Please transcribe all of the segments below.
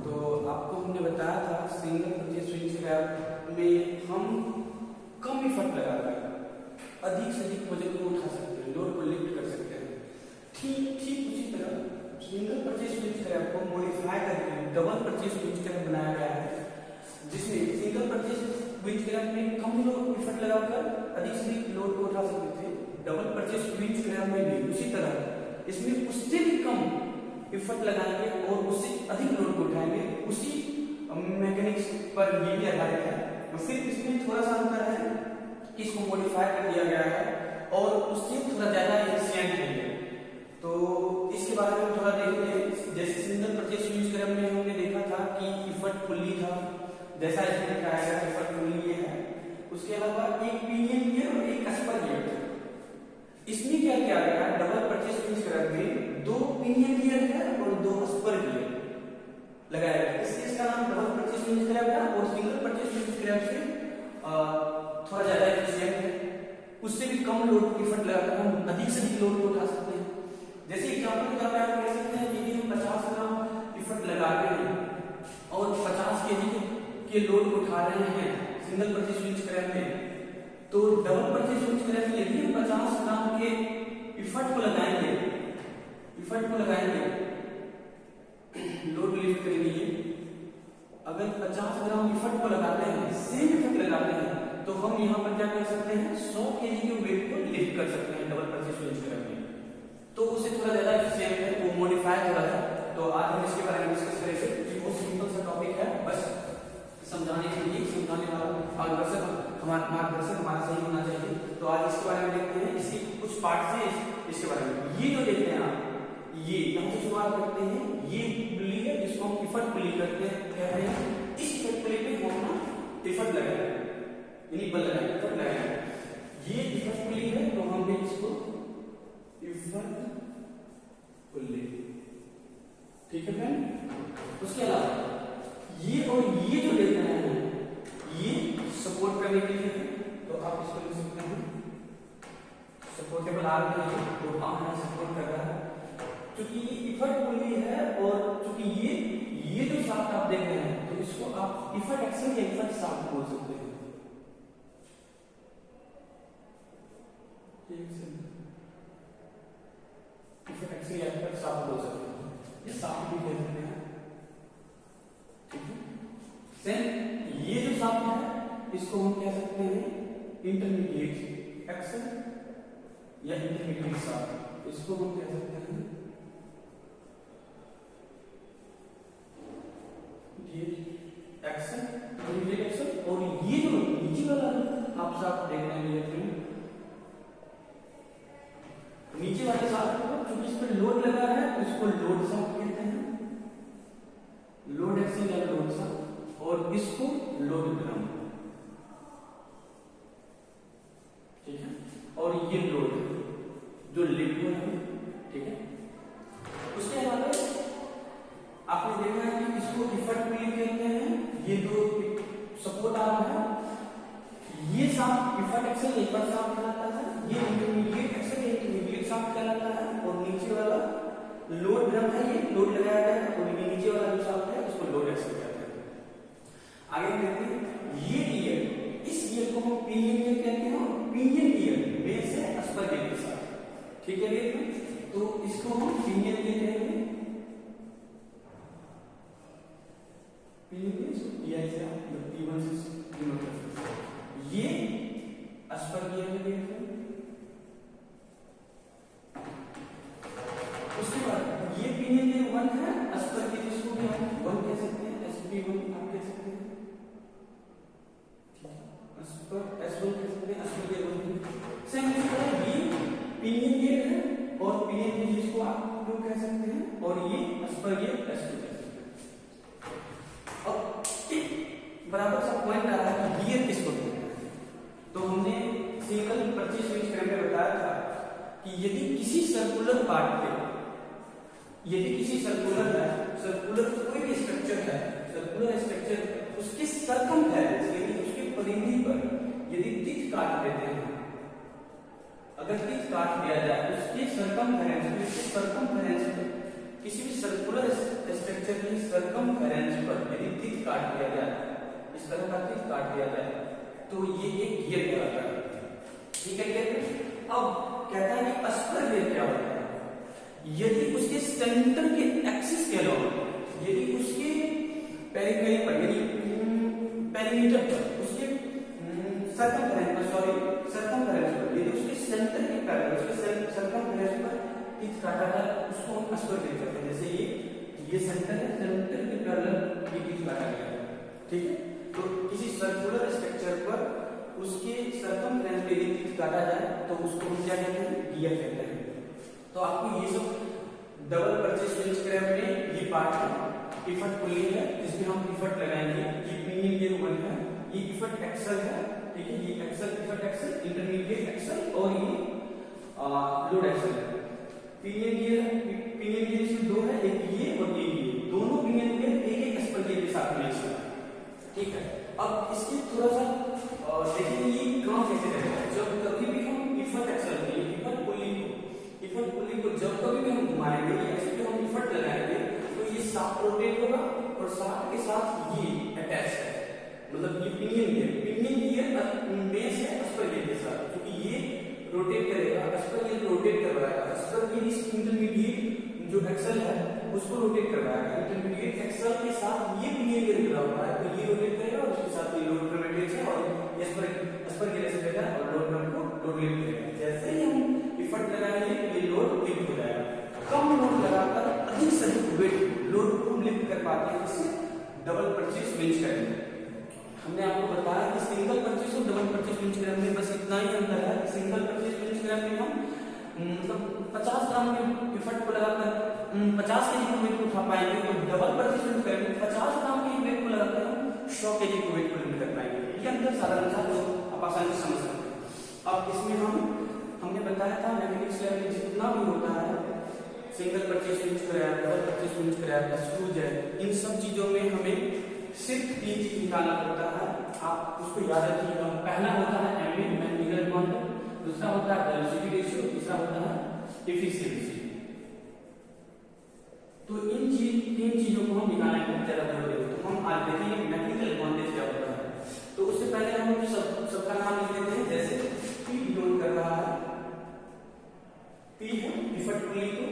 तो आपको हमने बताया था सिंगल परचेज स्विच क्रैप में हम कम इफर्ट लगाकर अधिक से अधिक वजन को उठा सकते हैं, लोड को लिफ्ट कर सकते हैं। ठीक उसी तरह सिंगल परचेज स्विच क्रैप को मॉडिफाई करके डबल परचेज स्विच क्रैप बनाया गया है, जिसमें सिंगल परचेज स्विच क्रैप में कम लोड इफर्ट लगाकर अधिक से अधिक लोड को उठा सकते थे। डबल परचेज स्विच क्रैप में भी उसी तरह इसमें उससे भी कम इफर्ट लगाएंगे और उससे अधिक लोड को उठाएंगे। उसी मैकेनिक्स पर ये भी आधारित है, सिर्फ इसमें थोड़ा सा अंतर है कि इसको मॉडिफाई कर दिया गया है और उससे थोड़ा ज्यादा एफिशिएंट है। तो इसके बारे में थोड़ा देखेंगे। जैसे सिंगल परचेज स्विच क्रैप में हमने देखा था कि इफर्ट पुल्ली था, जैसा इसमें दिखाया गया इफर्ट पुल्ली है। उसके अलावा एक पिनियन गियर और एक स्पर गियर था। इसमें क्या किया गया है, डबल परचेज स्विच क्रैप में 2 पिनियन गियर है और 2 स्पर गियर लगाया गया, इसलिए इसका नाम डबल परचेज स्विच क्रैप है। और सिंगल परचेज स्विच क्रैप से थोड़ा ज्यादा एफिशिएंट है, उससे भी कम लोड इफर्ट लगाकर हम अधिक से अधिक लोड को उठा सकते हैं। जैसे एग्जांपल के तौर पर आप कह सकते हैं यदि हम 50 ग्राम इफर्ट लगाते हैं और 50 केजी के लोड को उठा रहे हैं सिंगल परचेज स्विच क्रैप में, तो डबल परचेज स्विच क्रैप में यदि हम 50 ग्राम के इफर्ट को लगाएंगे लोड लिफ्ट करने के लिए, अगर 50 ग्राम इफर्ट को लगाते हैं, सेम इफर्ट लगाते हैं, तो हम यहाँ पर क्या कर सकते हैं 100 केजी के वेट को लिफ्ट कर सकते हैं डबल परचेज स्विच क्रैप में। तो उससे थोड़ा ज्यादा एफिशिएंट है, वो मॉडिफाई हो रहा है। तो आज हम इसके बारे में डिस्कस करेंगे। ये बहुत सिंपल सा टॉपिक है, बस समझाने के लिए समझाने वाला मार्गदर्शक हमारा सही होना चाहिए। तो आज इसके बारे में देखते हैं, इसके कुछ पार्ट से इसके बारे में। ये जो देखते हैं आप, ये यहाँ से शुरुआत करते हैं, ये पुल्ली है जिसको हम इफर्ट पुल्ली कहते हैं। इस इफर्ट पुल्ली पे हम अपना इफर्ट लगाएंगे, यानी बल लगाएंगे, इफर्ट लगाएंगे। ये इफर्ट पुल्ली है तो हम भी इसको इफर्ट पुल्ली, ठीक है फ्रेंड। उसके अलावा ये और ये जो देख रहे हैं ये सपोर्ट करने के लिए है, तो आप इसको लिख सकते हैं सपोर्टेबल आर्म है, तो आर्म है सपोर्ट कर रहा है। क्योंकि ये इफर्ट पुल्ली है और क्योंकि ये जो शाफ्ट आप देख रहे हैं, तो इसको आप इफर्ट एक्सल या इफर्ट शाफ्ट बोल सकते हैं। इफर्ट एक्सल या इफर्ट शाफ्ट बोल सकते हैं, ये शाफ्ट भी कह सकते हैं, ठीक है। सेम ये जो शाफ्ट है इसको हम कह सकते हैं इंटरमीडिएट एक्सल या इंटरमीडिएट शाफ्ट, इसको हम कह सकते हैं एक्सल, इंटरमीडिएट एक्सल। और ये जो नीचे वाला आप शाफ्ट देख रहे हैं, नीचे वाले शाफ्ट को क्योंकि इस पर लोड लगा है तो इसको लोड शाफ्ट कहते हैं, लोड एक्सल या लोड शाफ्ट, और इसको लोड ड्रम, ठीक है। और ये लोड जो लिफ्ट है, ठीक है। उसके अलावा आपने देखा है कि इसको इफर्ट पुल्ली कहते हैं, ये दो सपोर्ट आर्म है, ये शाफ्ट इफर्ट एक्सल या इफर्ट शाफ्ट कहलाता है, ये इंटरमीडिएट एक्सल या इंटरमीडिएट शाफ्ट कहलाता है, और नीचे वाला लोड ड्रम है, ये लोड लगाया गया है, और ये नीचे वाला जो शाफ्ट है उसको लोड एक्सल कहते हैं। आगे देखते हैं ये गियर, इस गियर को हम पिनियन गियर कहते हैं, और पिनियन गियर में से स्पर गियर के साथ, ठीक है। तो इसको हम पिनियन गियर कहेंगे, ये स्पर गियर में देखते हैं। उसके बाद ये पिनियन गियर 1 है, स्पर गियर इसको भी हम 1 कह सकते हैं, SP1 आप कह सकते हैं, स्पर S1 कह सकते हैं, स्पर गियर 1। सेम इस तरह ये पिनियन गियर है और पिनियन गियर जिसको आप 2 कह सकते हैं, और ये स्पर गियर S2 कह सकते हैं। अब बराबर सा पॉइंट आ रहा है कि गियर किसको कहते हैं। तो हमने सिंगल परचेज स्विच क्रैप में बताया था कि यदि किसी सर्कुलर पार्ट पे, यदि किसी सर्कुलर कोई भी स्ट्रक्चर है, सर्कुलर स्ट्रक्चर, उसके सरकमफ्रेंस यानी उसके परिधि पर यदि टिथ काट देते हैं, अगर टिथ काट दिया जाए उसके सरकमफ्रेंस किसी भी सर्कुलर स्ट्रक्चर की सरकमफेरेंस पर यदि तीर काट दिया जाए, इस तरह का तीर काट दिया जाए तो ये एक गियर कहलाता है। ठीक है गियर। अब कहता है कि अस्पर गियर क्या होता है? यदि उसके सेंटर के एक्सिस के अलावा, यदि उसके पेरिफेरी पर, यदि पेरीमीटर पर, उसके सरकमफेरेंस पर, यदि उसके सेंटर के पैरेलल, उसके सरकमफेरेंस पर तीर काटा है, उसको हम अस्पर गियर कहते हैं। जैसे ये सेंटर है, सेंटर के पैरेलल ये तीर काटा गया है। ठीक है। तो किसी सर्कुलर स्ट्रक्चर पर उसके सरकमफेरेंस पे यदि तीर काटा जाए तो उसको हम क्या कहते हैं? गियर कहते हैं। तो आपको ये सब डबल परचेस स्विच क्रैम में ये पार्ट है, पिवट पुली है जिसमें हम पिवट लगाएंगे। ये पिनियन गियर 1 है, ये पिवट एक्सल है। ठीक है। ये axle, pivot axle, intermediate axle और ये लोड एक्सल है। पिनियन गियर इसमें दो है, एक ये और एक ये, दोनों पिनियन गियर एक अस्पर गियर के साथ मैच है। ठीक है। अब इसकी थोड़ा सा देखिए ये काम कैसे करेगा। जब कभी भी हम पिवट एक्सल में पिवट पुली को जब कभी भी हम घुमाएंगे, ऐसे भी हम पिवट लगाएंगे तो ये साथ रोटेट होगा और साथ के साथ ये अटैच है। मतलब ये पिनियन गियर बेस है अस्पर गियर के साथ, क्योंकि ये रोटेट करेगा, अस्पर गियर रोटेट करवाएगा। अस्पर गियर इस इंटरमीडिएट जो एक्सल है उसको रोटेट करवाएगा। इंटरमीडिएट एक्सल के साथ ये पिनियन गियर जुड़ा हुआ है, तो ये रोटेट करेगा और उसके साथ ये लोड ड्रम है और अस्पर गियर से लेकर और लोड ड्रम को लोड लिफ्ट करेगा। जैसे ही हम पिवट लगाएंगे ये लोड लिफ्ट हो जाएगा। कम लोड लगाकर अधिक से अधिक वेट लोड को हम लिफ्ट कर पाते हैं, इससे डबल परचेस विंच करेंगे। हमने आपको बताया कि सिंगल परचेस और डबल परचेस विंच क्रैम में बस इतना ही अंतर है। सिंगल परचेस विंच क्रैम में हम मतलब 50 ग्राम के पिवट को लगाकर 50 केजी को वेट उठा पाएंगे, तो डबल परचेस विंच क्रैम में 50 ग्राम के वेट को लगाकर हम 100 केजी को वेट को लिफ्ट कर पाएंगे। ये अंतर साधारण सा तो आप आसानी से समझ सकते हैं। अब इसमें हमने बताया था मैकेनिक्स लैब में जितना भी होता है, single purchase winch crab, double purchase winch crab, screws है, इन सब चीजों में हमें सिर्फ 3 चीज निकालना पड़ता है। आप उसको याद रखिएगा। पहला होता है एमए, मैकेनिकल क्वांटम, दूसरा होता है वेलोसिटी रेशियो, तीसरा होता है एफिशिएंसी। तो इन 3 चीजों को हम निकालने में ज्यादा जरूरत है। तो हम आज देखेंगे मैकेनिकल क्वांटिटी क्या होता है। तो उससे पहले हम सबका नाम लिख लेते हैं। जैसे P डिनोट कर रहा है, P है पिवट पुली को,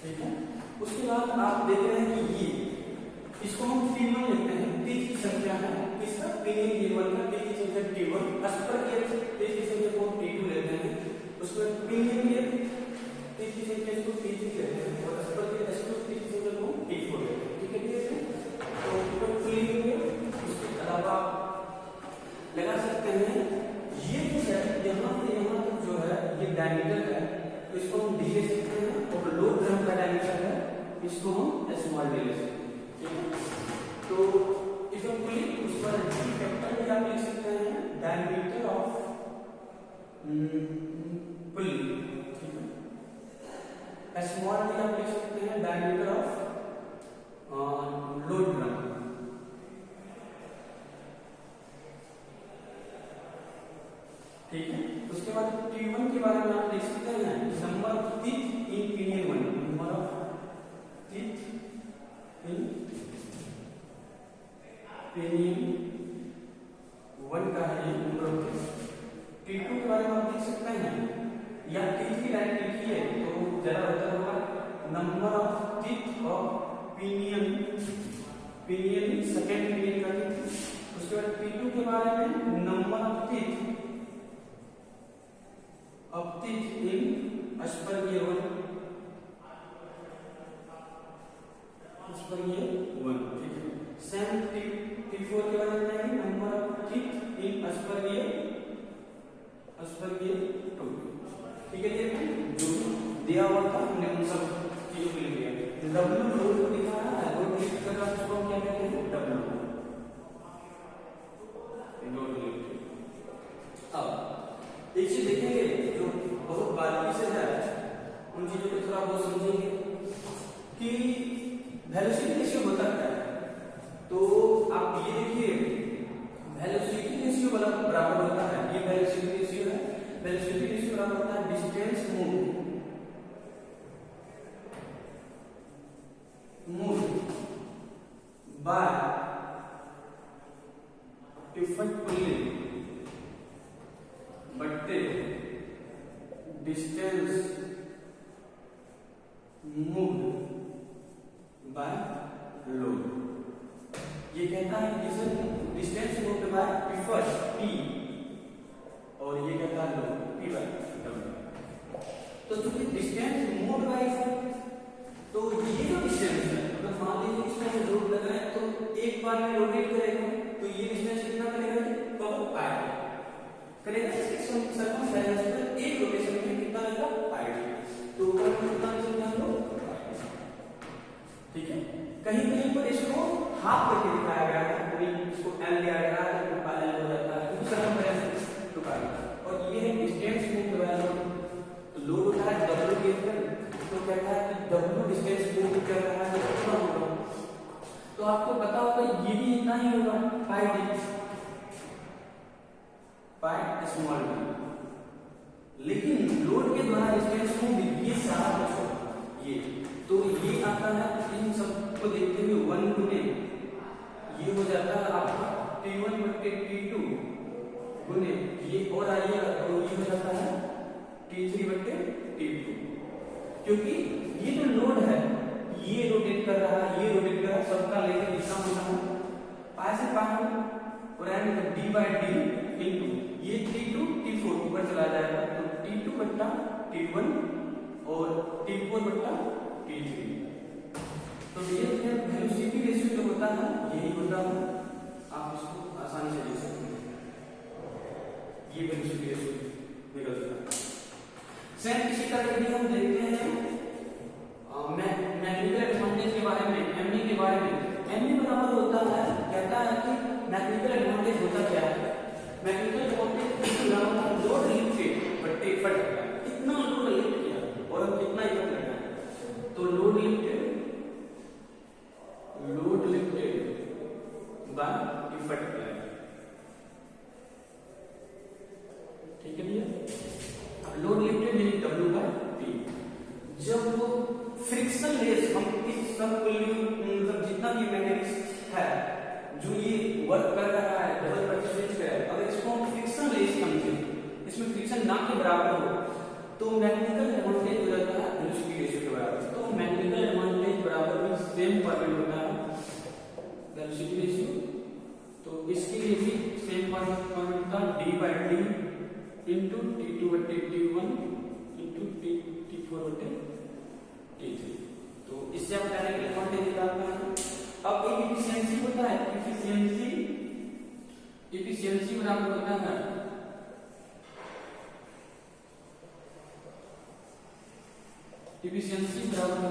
ठीक है। उसके बाद आप देख रहे हैं कि ये इसको हम T1 लिखते हैं, तीर की संख्या है इसका, पिनियन गियर 1 का तीर की संख्या T1, अस्पर गियर तीर की संख्या को T2 लेते हैं। उसमें पिनियन गियर तीर की संख्या को T3 लेते हैं और अस्पर गियर S2 तीर की संख्या को T4 लेते हैं। ठीक है। तो पिवट पुली में उसके अलावा लगा सकते हैं ये जो है यहाँ से यहाँ तक जो है ये डायमीटर है, तो इसको हम D ले सकते हैं, और लोड ड्रम का डायमीटर है इसको हम स्मॉल d ले सकते हैं। ठीक है। तो इफेक्ट पुली उस पर D कैपिटल भी आप लिख सकते हैं, डायमीटर ऑफ पुली। ठीक है। स्मॉल d आप लिख सकते हैं, डायमीटर ऑफ लोड ड्रम। ठीक है। उसके बाद T1 के बारे में आप देख सकते हैं, number of teeth in pinion 1, number of teeth in pinion 1 का है ये नंबर ऑफ टीथ। T2 के बारे में आप देख सकते हैं, या टीथ की लाइन लिखी है तो ज्यादा बेहतर होगा, number of teeth of pinion second pinion का टीथ। उसके बाद T2 के बारे में number of teeth in a spur gear 1, a spur gear 1। ठीक है। सेम T4 के बारे में number of teeth in a spur gear 2। ठीक है। ये जो दिया हुआ था हमने उन सब चीजों को लिख दिया। W लोड को दिखा है, लोड लिख कर आप उसको क्या कहते हैं? W लोड लिख। अब एक चीज देखेंगे जो बहुत बारीकी से है, उन चीजों को थोड़ा बहुत समझेंगे कि velocity ratio by effort pulley बट्टे distance moved by load। ये कहता है कि distance moved by effort P और ये कहता है लोड P by W। तो चूंकि डिस्टेंस मूव्ड बाय effort, तो ये जो डिस्टेंस है, अगर मान लीजिए इसमें लोड लग रहा है तो एक बार में रोटेट करेगा तो ये डिस्टेंस कितना करेगा, कवर पाई करेगा। इसके सर्कमफेरेंस पर एक रोटेशन में कितना लगेगा, पाई। तो ऊपर कितना निकलेगा हम लोग, ठीक है। कहीं कहीं पर इसको हाफ करके दिखाया गया है, कोई इसको एल दिया गया है तो एल हो जाता है, क्योंकि सर्कमफेरेंस टू पाई। और ये है डिस्टेंस मूव्ड बाय लोड। तो लोड होता है डब्ल्यू के ऊपर, तो कहता है कि डब्ल्यू डिस्टेंस मूव कर रहा है तो कितना होगा। तो आपको पता होगा ये भी इतना ही होगा, पाई डी पाई स्मॉल डी। लेकिन लोड के द्वारा डिस्टेंस मूव ये सारा कुछ होगा ये, तो ये आता है इन सब को देखते हुए 1 गुने ये हो जाता है आपका T1 बट्टे T2 गुने ये, और आइएगा तो ये हो जाता है T3 बट्टे T2, क्योंकि ये जो लोड है ये रोटेट कर रहा है, ये रोटेट कर रहा है, सबका लेकर कितना होना है, पाई से पाई और and D by D into ये T2 T4 ऊपर चला जाएगा, तो T2 बट्टा T1 और T4 बट्टा T3। तो ये वेलोसिटी रेशियो जो होता है यही होता है, आप इसको आसानी से देख सकते हैं, ये वेलोसिटी रेशियो निकल सकता है। सेम इसी तरह यदि हम देखते हैं मैकेनिकल एडवांटेज के बारे में, एमई के बारे में, एमई बराबर होता है, कहता है कि मैकेनिकल एडवांटेज होता क्या है, मैकेनिकल एडवांटेज बराबर लोड लिफ्टेड बट्टे इफर्ट लगा, कितना लोड लिफ्ट किया और हम कितना इफर्ट लगाया। तो लोड लिफ्टेड बाय इफर्ट लगाया, ठीक है भैया। लोड लिफ्टेड यानी W बाय P। जब वो फ्रिक्शन लेस हम इस सब मतलब जितना भी मैकेनिक्स है जो ये वर्क कर रहा है डबल पल्टी स्विच का, अगर इसको हम फ्रिक्शन लेस समझे, इसमें फ्रिक्शन ना के बराबर हो तो मैकेनिकल एडवांटेज हो जाता है वेलोसिटी रेशियो के बराबर। तो मैकेनिकल एडवांटेज बराबर भी सेम फॉर्मेट होता है वेलोसिटी रेशियो, तो इसके लिए भी सेम फॉर्मेट था D by D into T2 बट्टे T1 इंटू T4 बट्टे T3। तो इससे आप मैकेनिकल एडवांटेज निकाल पाएंगे। अब एक एफिशिएंसी होता है, एफिशिएंसी बराबर होता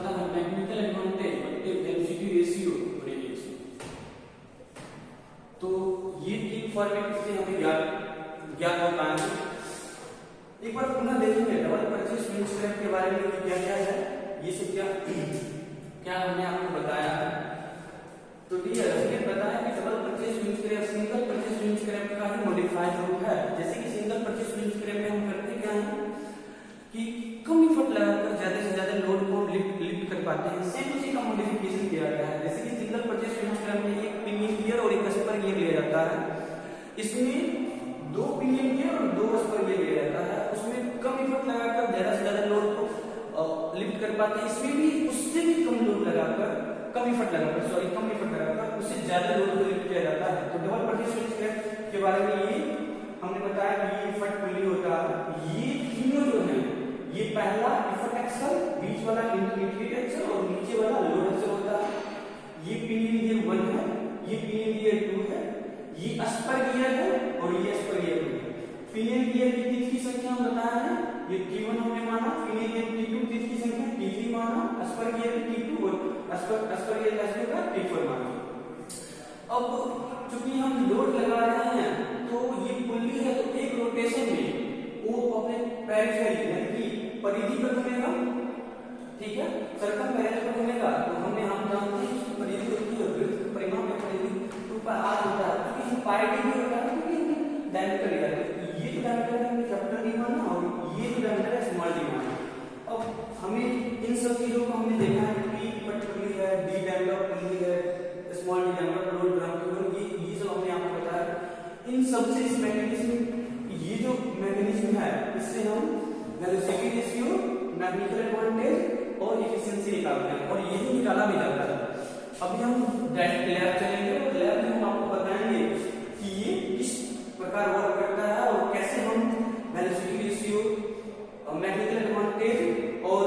है मैकेनिकल एडवांटेज बट्टे वेलोसिटी रेशियो बटे रेशियो। तो ये तीन फॉर्मेट से हमें ज्ञात होता है। एक बार पुनः देखेंगे डबल परचेज स्विंग स्क्रैप के बारे में क्या क्या है, ये सब क्या हमने आपको बताया है। तो डियर हमने बताया कि double purchase swing scrap single purchase swing scrap का ही मॉडिफाइड रूप है। जैसे कि सिंगल परचेज स्विंग स्क्रैप में हम करते क्या है कि कम इफर्ट लगाकर ज्यादा से ज्यादा लोड को लिफ्ट कर पाते हैं, सेम उसी का मॉडिफिकेशन किया गया है। जैसे कि सिंगल परचेज स्विंग स्क्रैप में एक पिनियन गियर और एक स्पर गियर लिया जाता है, इसमें 2 पिनियन गियर और 2 स्पर गियर लिया जाता है, उसमें कम इफर्ट लगाकर ज्यादा से ज्यादा लोड को लिफ्ट कर पाते हैं। इसमें भी उससे भी कम लोड लगाकर कम इफर्ट लगाकर उससे ज्यादा लोड को लिफ्ट किया जाता है। तो डबल परचेज स्विंग स्क्रैप के बारे में ये हमने बताया कि ये इफर्ट पुल्ली होता है। ये तीनों जो है, ये पहला इफर्ट एक्सल, बीच वाला इंटरमीडिएट एक्सल और नीचे वाला लोड एक्सल होता है। ये पिनियन गियर 1 है, ये पिनियन गियर 2 है, ये स्पर गियर है और ये स्पर गियर 2 है। पिनियन गियर की तीन की संख्या हम बताया है, ये T1 हमने माना, पिनियन गियर T2 तीन की संख्या T3 माना, स्पर गियर T2 और स्पर गियर S2 का T4 माना। अब चूंकि हम लोड लगा रहे हैं तो ये पुल्ली है, तो एक रोटेशन में वो अपने पेरिफेरी यानी कि परिधि पर घूमेगा, ठीक है, सर्कमफेरेंस पर घूमेगा। तो हम जानते हैं इसकी परिधि होती है, परिमाण में परिधि ऊपर आ होता है, क्योंकि इसमें पाई डी भी होता है, क्योंकि डायमीटर लिया है। ये जो डायमीटर है कैपिटल डी माना और ये जो डायमीटर है स्मॉल डी माना। अब हमें इन सब चीजों को हमने देखा है कि पट पुल्ली है, डी डायमीटर पुल्ली है, small diameter load drum tube, ये सब हमने आपको बताया। इन सबसे इस मैकेनिज्म, ये जो मैकेनिज्म है इससे हम वेलोसिटी रेशियो, मैकेनिकल एडवांटेज और एफिशिएंसी निकालते हैं, और यही निकाला भी जाता है। अभी हम डायरेक्ट लैब चलेंगे और लैब में हम आपको बताएंगे कि ये किस प्रकार वर्क करता है और कैसे हम वेलोसिटी रेशियो, मैकेनिकल एडवांटेज और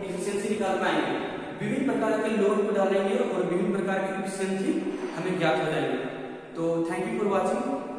एफिशिएंसी निकाल पाएंगे। विभिन्न प्रकार के लोड को डालेंगे और विभिन्न प्रकार की एफिशिएंसी हमें ज्ञात हो जाएगी। तो थैंक यू फॉर वॉचिंग।